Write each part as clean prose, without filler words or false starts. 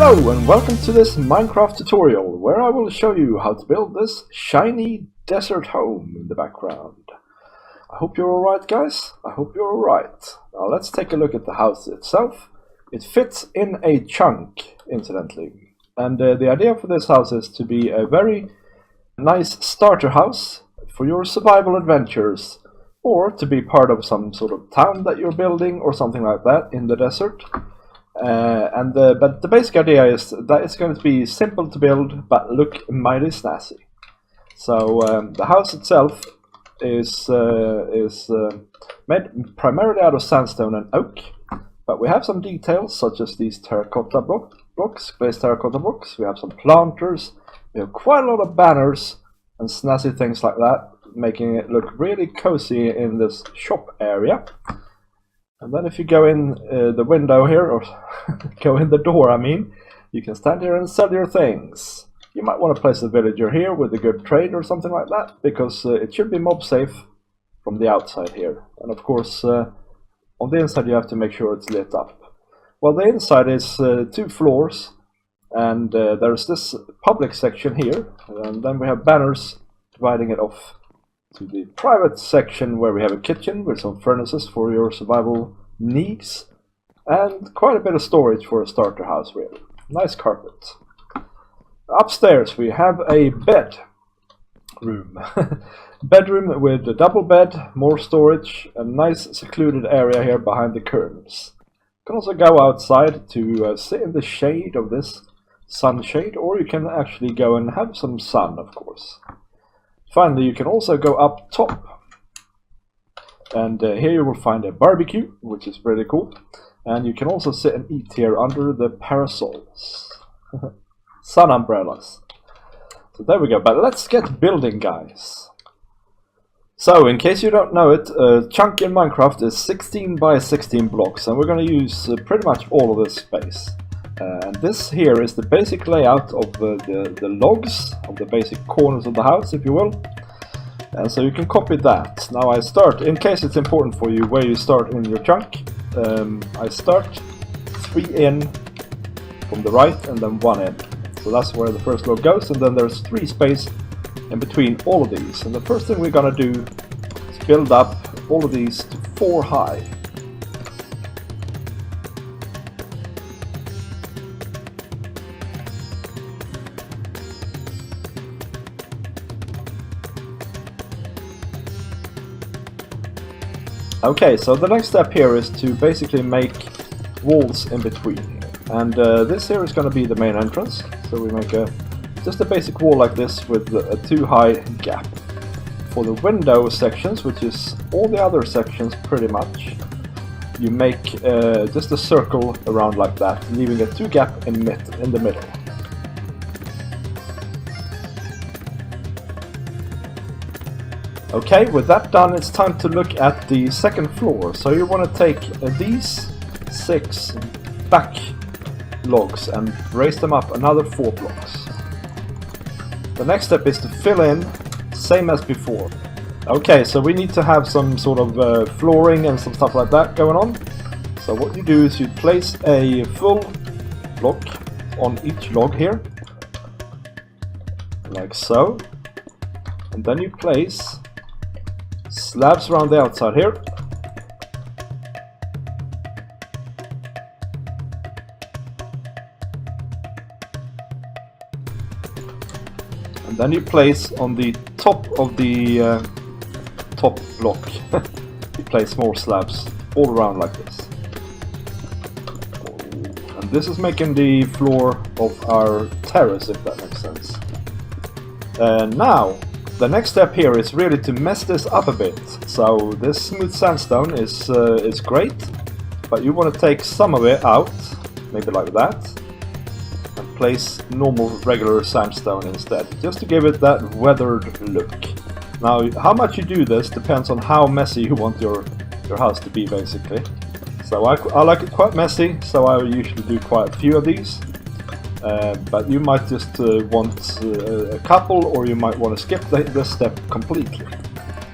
Hello and welcome to this Minecraft tutorial where I will show you how to build this shiny desert home in the background. I hope you're alright, guys. I hope you're alright. Now let's take a look at the house itself. It fits in a chunk, incidentally. And the idea for this house is to be a very nice starter house for your survival adventures, or to be part of some sort of town that you're building or something like that in the desert. But the basic idea is that it's going to be simple to build but look mighty snazzy. So the house itself is made primarily out of sandstone and oak, but we have some details such as these terracotta blocks, glazed terracotta blocks. We have some planters, we have quite a lot of banners and snazzy things like that, making it look really cozy in this shop area. And then if you go in the window here, or go in the door, I mean, you can stand here and sell your things. You might want to place a villager here with a good trade or something like that, because it should be mob safe from the outside here. And of course, on the inside you have to make sure it's lit up. Well, the inside is 2 floors, and there's this public section here, and then we have banners dividing it off to the private section where we have a kitchen with some furnaces for your survival needs, and quite a bit of storage for a starter house, really. Nice carpet. Upstairs we have a bedroom. Bedroom with a double bed, more storage, a nice secluded area here behind the curtains. You can also go outside to sit in the shade of this sunshade, or you can actually go and have some sun, of course. Finally, you can also go up top, and here you will find a barbecue, which is pretty cool, and you can also sit and eat here under the parasols. Sun umbrellas. So there we go, but let's get building, guys. So, in case you don't know it, a chunk in Minecraft is 16 by 16 blocks, and we're going to use pretty much all of this space. And this here is the basic layout of the logs, of the basic corners of the house, if you will. And so you can copy that. Now I start, in case it's important for you where you start in your chunk, I start 3 in from the right and then 1 in. So that's where the first log goes, and then there's 3 space in between all of these. And the first thing we're gonna do is build up all of these to 4 high. Okay, so the next step here is to basically make walls in between, and this here is going to be the main entrance. So we make just a basic wall like this with a 2 high gap. For the window sections, which is all the other sections pretty much, you make just a circle around like that, leaving a 2 gap in the middle. Okay, with that done, it's time to look at the second floor. So you want to take these 6 back logs and raise them up another 4 blocks. The next step is to fill in, same as before. Okay, so we need to have some sort of flooring and some stuff like that going on. So what you do is you place a full block on each log here, like so. And then you place slabs around the outside here. And then you place on the top of the top block, you place more slabs all around like this. And this is making the floor of our terrace, if that makes sense. Now, the next step here is really to mess this up a bit. So this smooth sandstone is great, but you want to take some of it out, maybe like that, and place normal regular sandstone instead, just to give it that weathered look. Now, how much you do this depends on how messy you want your house to be, basically. So I like it quite messy, so I usually do quite a few of these. But you might just want a couple, or you might want to skip this step completely.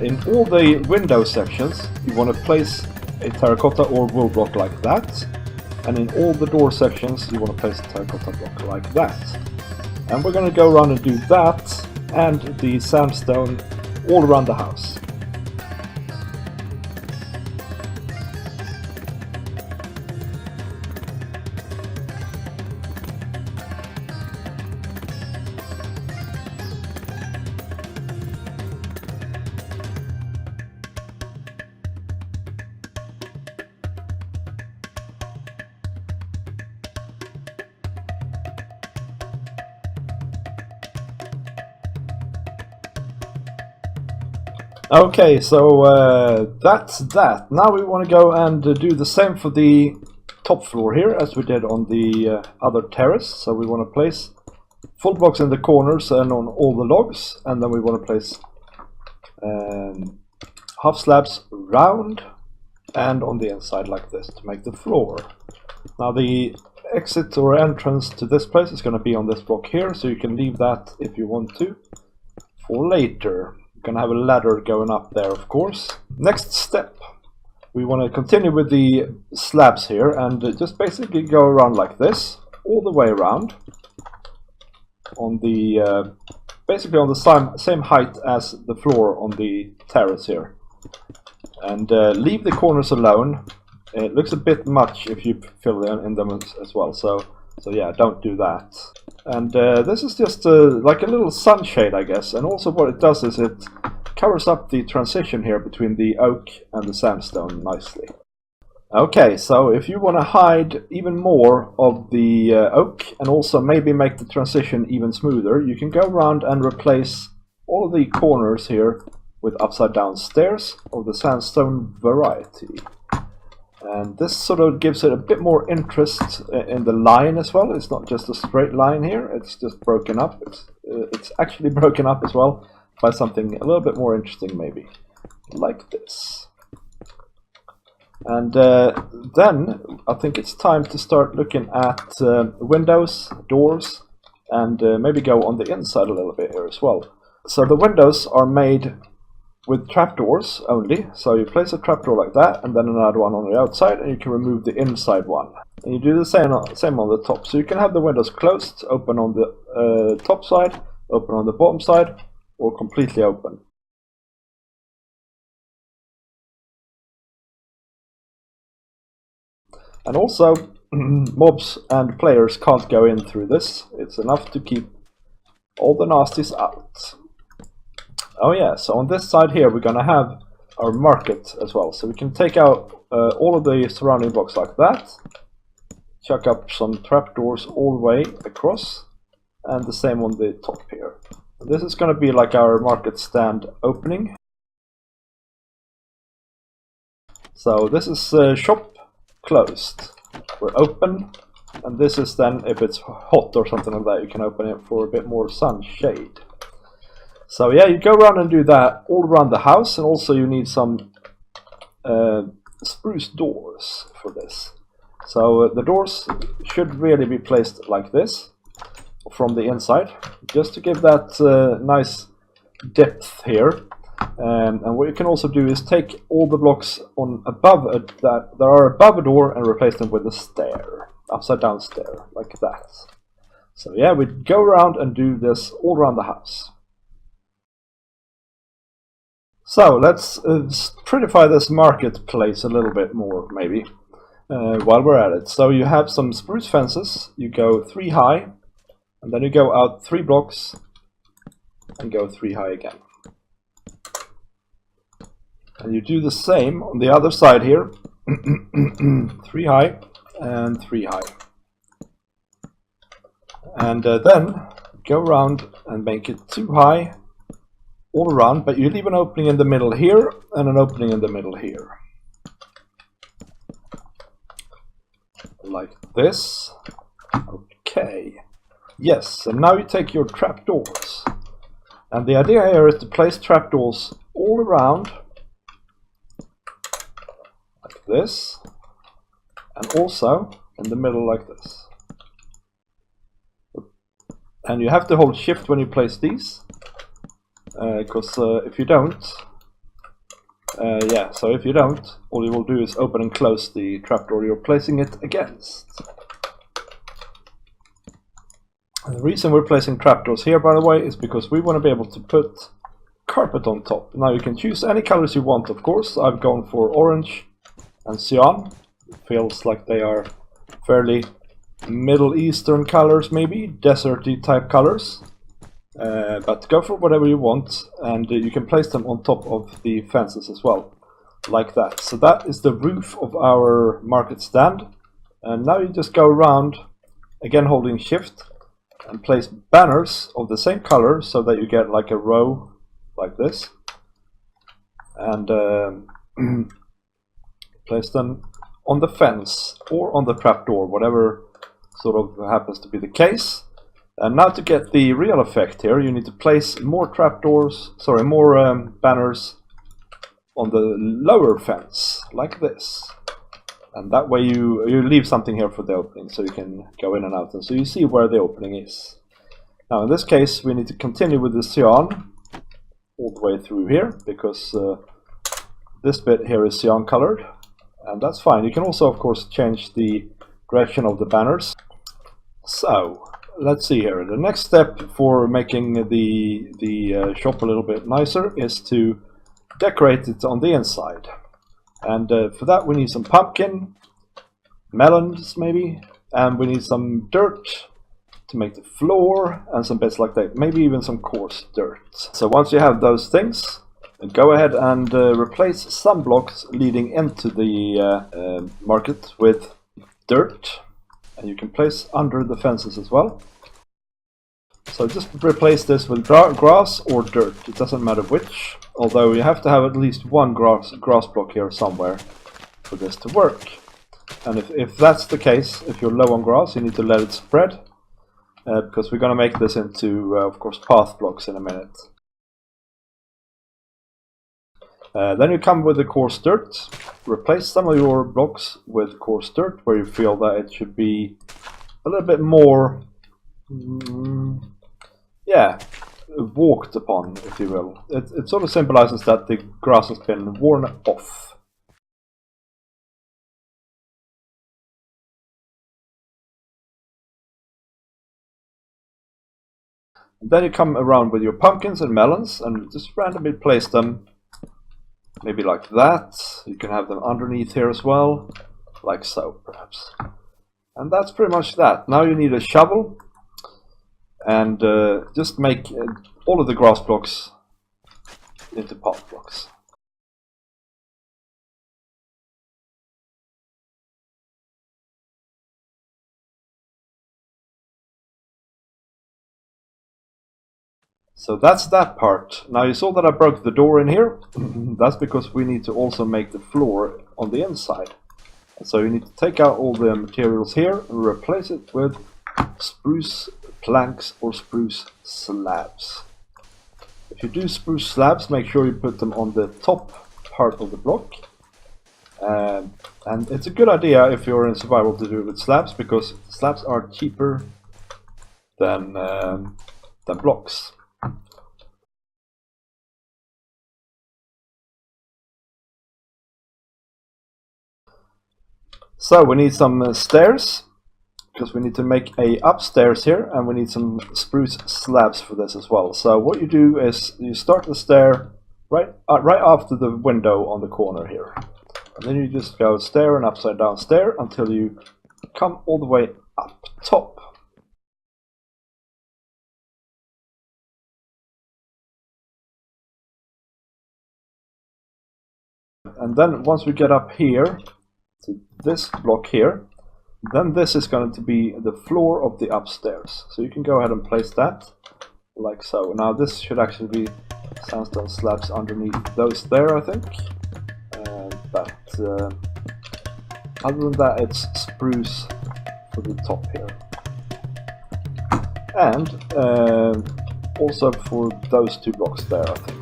In all the window sections, you want to place a terracotta or wool block like that, and in all the door sections you want to place a terracotta block like that. And we're going to go around and do that and the sandstone all around the house. Okay, so that's that. Now we want to go and do the same for the top floor here as we did on the other terrace. So we want to place full blocks in the corners and on all the logs, and then we want to place half slabs round and on the inside like this to make the floor. Now the exit or entrance to this place is going to be on this block here, so you can leave that if you want to for later. Gonna have a ladder going up there, of course. Next step, we want to continue with the slabs here and just basically go around like this all the way around on the basically on the same height as the floor on the terrace here, and leave the corners alone. It looks a bit much if you fill in them as well, so yeah, don't do that. And this is just like a little sunshade, I guess, and also what it does is it covers up the transition here between the oak and the sandstone nicely. Okay, so if you want to hide even more of the oak and also maybe make the transition even smoother, you can go around and replace all of the corners here with upside down stairs of the sandstone variety. And this sort of gives it a bit more interest in the line as well. It's not just a straight line here, it's just broken up. It's actually broken up as well by something a little bit more interesting, maybe, like this. And then I think it's time to start looking at windows, doors, and maybe go on the inside a little bit here as well. So the windows are made with trapdoors only, so you place a trapdoor like that and then another one on the outside, and you can remove the inside one. And you do the same on the top, so you can have the windows closed, open on the top side, open on the bottom side, or completely open. And also mobs and players can't go in through this. It's enough to keep all the nasties out. Oh yeah, so on this side here we're gonna have our market as well. So we can take out all of the surrounding blocks like that, chuck up some trapdoors all the way across, and the same on the top here. And this is gonna be like our market stand opening. So this is shop closed. We're open, and this is then if it's hot or something like that, you can open it for a bit more sunshade. So yeah, you go around and do that all around the house, and also you need some spruce doors for this. So the doors should really be placed like this from the inside, just to give that nice depth here. And what you can also do is take all the blocks on above that are above a door and replace them with a stair, upside down stair, like that. So yeah, we go around and do this all around the house. So let's prettify this marketplace a little bit more, maybe, while we're at it. So you have some spruce fences, you go 3 high, and then you go out 3 blocks, and go 3 high again. And you do the same on the other side here, 3 high, and 3 high. And then go around and make it 2 high, all around, but you leave an opening in the middle here and an opening in the middle here, like this. Okay, yes, and now you take your trapdoors, and the idea here is to place trapdoors all around like this, and also in the middle like this. And you have to hold shift when you place these, because if you don't, Yeah, so if you don't, all you will do is open and close the trapdoor you're placing it against. And the reason we're placing trapdoors here, by the way, is because we want to be able to put carpet on top. Now you can choose any colors you want, of course. I've gone for orange and cyan. It feels like they are fairly Middle Eastern colors, maybe deserty type colors. But go for whatever you want, and you can place them on top of the fences as well, like that. So that is the roof of our market stand. And now you just go around, again holding shift, and place banners of the same color so that you get like a row like this. And place them on the fence or on the trapdoor, whatever sort of happens to be the case. And now to get the real effect here, you need to place more banners on the lower fence, like this. And that way you leave something here for the opening, so you can go in and out, and so you see where the opening is. Now in this case, we need to continue with the cyan all the way through here, because this bit here is cyan colored, and that's fine. You can also, of course, change the direction of the banners. So let's see here. The next step for making the shop a little bit nicer is to decorate it on the inside. And for that we need some pumpkin, melons maybe, and we need some dirt to make the floor, and some bits like that, maybe even some coarse dirt. So once you have those things, go ahead and replace some blocks leading into the market with dirt. And you can place under the fences as well. So just replace this with grass or dirt, it doesn't matter which, although you have to have at least one grass block here somewhere for this to work. And if that's the case, if you're low on grass, you need to let it spread, because we're going to make this into, of course, path blocks in a minute. Then you come with the coarse dirt. Replace some of your blocks with coarse dirt where you feel that it should be a little bit more, walked upon, if you will. It sort of symbolizes that the grass has been worn off. And then you come around with your pumpkins and melons and just randomly place them. Maybe like that. You can have them underneath here as well, like so perhaps. And that's pretty much that. Now you need a shovel, and just make all of the grass blocks into path blocks. So that's that part. Now you saw that I broke the door in here. That's because we need to also make the floor on the inside. So you need to take out all the materials here and replace it with spruce planks or spruce slabs. If you do spruce slabs, make sure you put them on the top part of the block. And it's a good idea if you're in survival to do it with slabs, because slabs are cheaper than blocks. So we need some stairs, because we need to make a upstairs here, and we need some spruce slabs for this as well. So what you do is you start the stair right after the window on the corner here, and then you just go stair and upside down stair until you come all the way up top. And then once we get up here to this block here, then this is going to be the floor of the upstairs. So you can go ahead and place that like so. Now this should actually be sandstone slabs underneath those there, I think. But other than that, it's spruce for the top here. And also for those two blocks there, I think.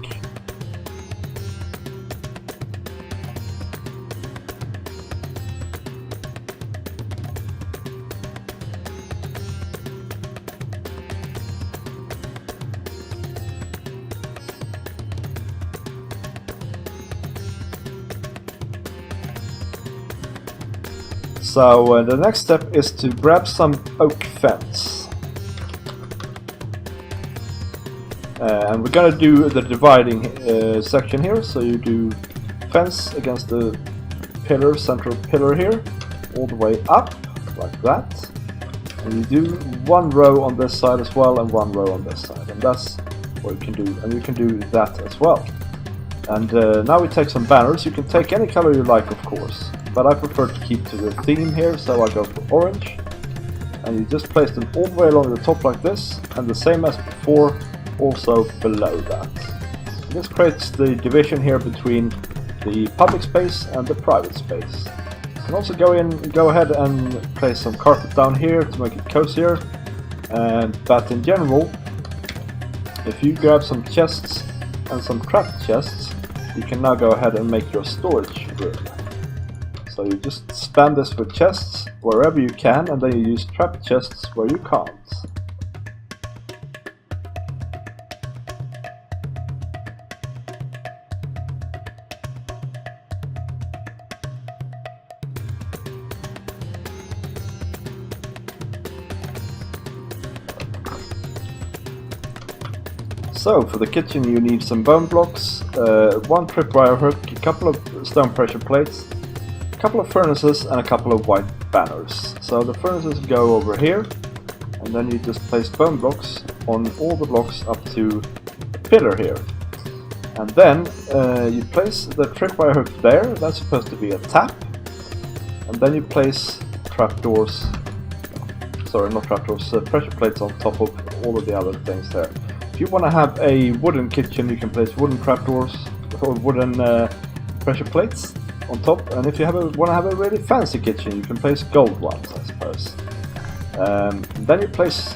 So the next step is to grab some oak fence. And we're gonna do the dividing section here, so you do fence against the pillar, central pillar here, all the way up, like that. And you do one row on this side as well, and one row on this side, and that's what you can do, and you can do that as well. And now we take some banners. You can take any color you like, of course, but I prefer to keep to the theme here, so I go for orange. And you just place them all the way along the top like this, and the same as before, also below that. This creates the division here between the public space and the private space. You can also go ahead and place some carpet down here to make it cozier. But in general, if you grab some chests and some trap chests, you can now go ahead and make your storage room. So you just spam this with chests wherever you can, and then you use trap chests where you can't. So for the kitchen you need some bone blocks, one tripwire hook, a couple of stone pressure plates, a couple of furnaces and a couple of white banners. So the furnaces go over here, and then you just place bone blocks on all the blocks up to the pillar here. And then you place the tripwire hook there, that's supposed to be a tap. And then you place trapdoors, sorry not trapdoors, pressure plates on top of all of the other things there. If you want to have a wooden kitchen, you can place wooden trapdoors or wooden pressure plates on top. And if you want to have a really fancy kitchen, you can place gold ones, I suppose. Then you place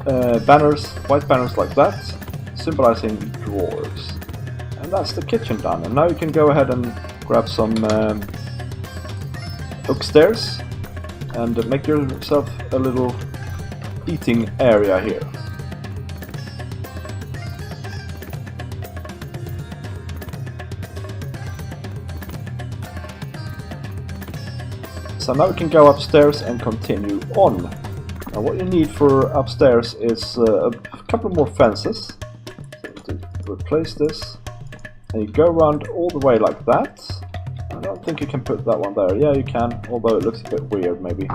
banners, white banners like that, symbolizing drawers. And that's the kitchen done. And now you can go ahead and grab some oak stairs and make yourself a little eating area here. So now we can go upstairs and continue on. Now what you need for upstairs is a couple more fences. So to replace this, and you go around all the way like that. I don't think you can put that one there. Yeah, you can, although it looks a bit weird maybe.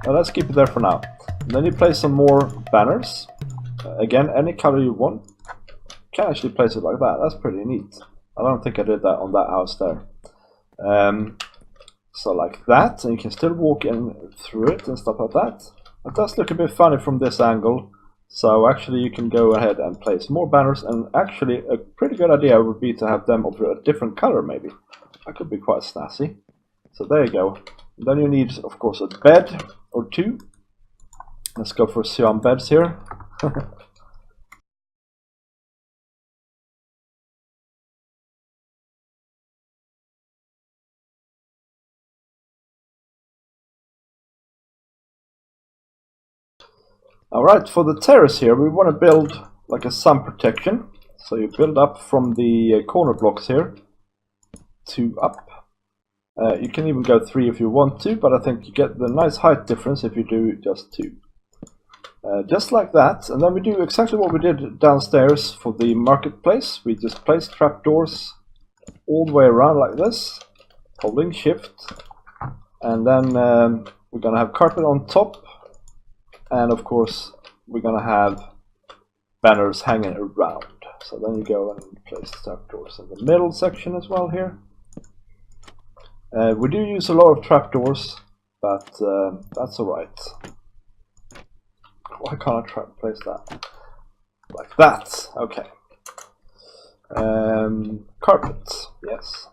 Now let's keep it there for now. And then you place some more banners. Again, any color you want. You can actually place it like that. That's pretty neat. I don't think I did that on that house there. So like that, and you can still walk in through it and stuff like that. It does look a bit funny from this angle, so actually you can go ahead and place more banners, and actually a pretty good idea would be to have them of a different color maybe. That could be quite snazzy. So there you go. And then you need, of course, a bed or two. Let's go for cyan beds here. Alright, for the terrace here, we want to build like a sun protection. So you build up from the corner blocks here, 2 up. You can even go 3 if you want to, but I think you get the nice height difference if you do just 2. Just like that, and then we do exactly what we did downstairs for the marketplace. We just place trapdoors all the way around like this, holding shift. And then we're going to have carpet on top. And of course, we're going to have banners hanging around. So then you go and place trapdoors in the middle section as well here. We do use a lot of trapdoors, but that's alright. Why can't I place that? Like that, okay. Carpet, yes.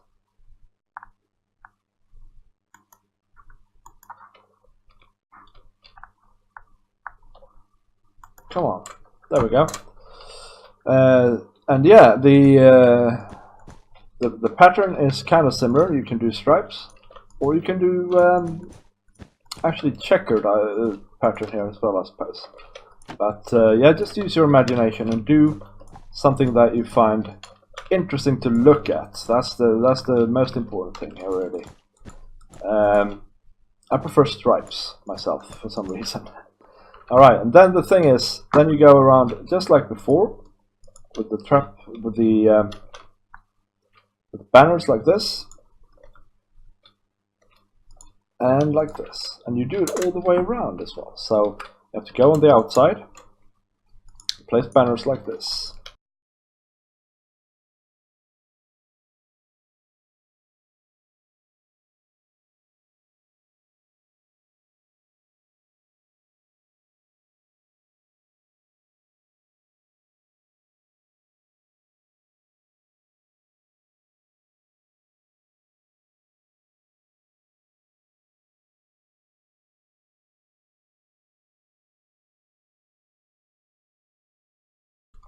Come on, there we go. And yeah, the pattern is kind of similar. You can do stripes, or you can do actually checkered pattern here as well, I suppose. But yeah, just use your imagination and do something that you find interesting to look at. That's the most important thing here, really. I prefer stripes myself for some reason. Alright, and then the thing is, then you go around just like before with the banners like this and like this, and you do it all the way around as well. So you have to go on the outside, place banners like this.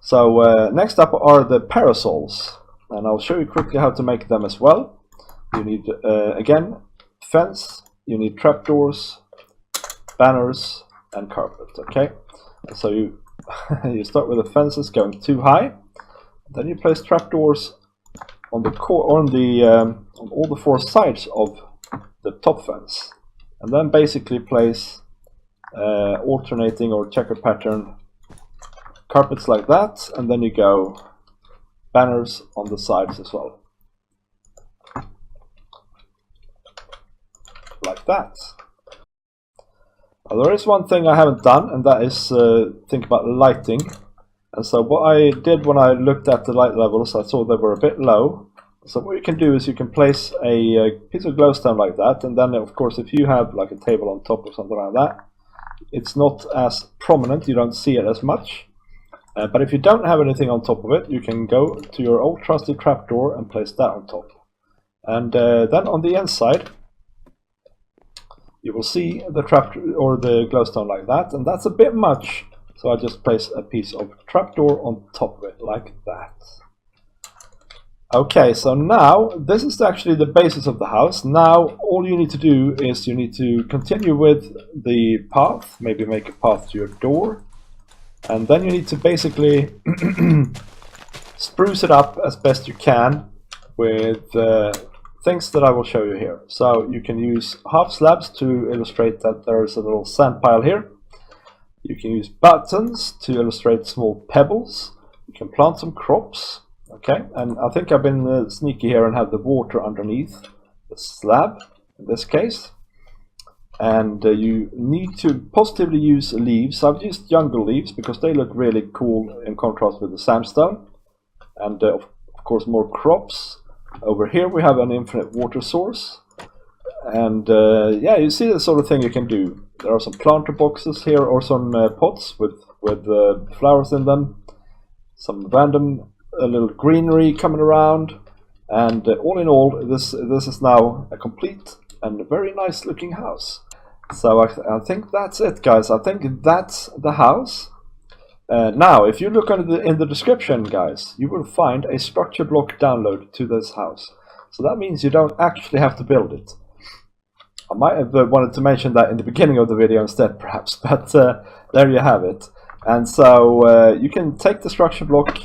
So next up are the parasols, and I'll show you quickly how to make them as well. You need, again, fence, you need trapdoors, banners, and carpet, okay? So you, you start with the fences going too high, then you place trapdoors on on all the four sides of the top fence, and then basically place alternating or checker pattern carpets like that, and then you go banners on the sides as well, like that. Now, there is one thing I haven't done, and that is think about lighting. And so what I did when I looked at the light levels, I saw they were a bit low. So what you can do is you can place a piece of glowstone like that, and then of course if you have like a table on top or something like that, it's not as prominent, you don't see it as much. But if you don't have anything on top of it, you can go to your old trusty trapdoor and place that on top. And then on the inside, you will see the trap or the glowstone like that, and that's a bit much. So I just place a piece of trapdoor on top of it like that. Okay, so now this is actually the basis of the house. Now all you need to do is you need to continue with the path, maybe make a path to your door. And then you need to basically spruce it up as best you can with things that I will show you here. So you can use half slabs to illustrate that there's a little sand pile here. You can use buttons to illustrate small pebbles. You can plant some crops. Okay, and I think I've been sneaky here and have the water underneath the slab in this case. And you need to positively use leaves. I've used jungle leaves because they look really cool in contrast with the sandstone. And of course more crops. Over here we have an infinite water source. And yeah, you see the sort of thing you can do. There are some planter boxes here, or some pots with flowers in them. Some random little greenery coming around. And all in all, this is now a complete and a very nice looking house. So I think that's it, guys. I think that's the house. Now, if you look in the description, guys, you will find a structure block download to this house. So that means you don't actually have to build it. I might have wanted to mention that in the beginning of the video instead, perhaps, but there you have it. And so you can take the structure block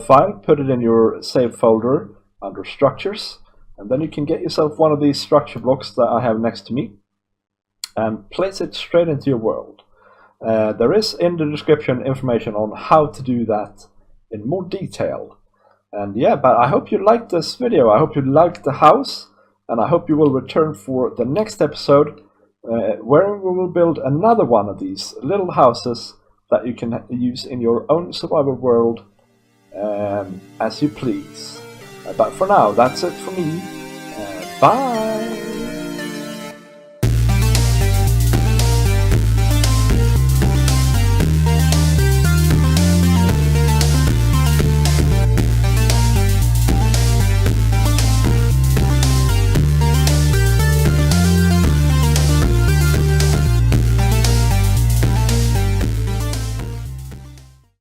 file, put it in your save folder under structures, and then you can get yourself one of these structure blocks that I have next to me and place it straight into your world. There is in the description information on how to do that in more detail. And yeah, but I hope you liked this video. I hope you liked the house, and I hope you will return for the next episode where we will build another one of these little houses that you can use in your own survival world as you please. But for now, that's it for me. Bye!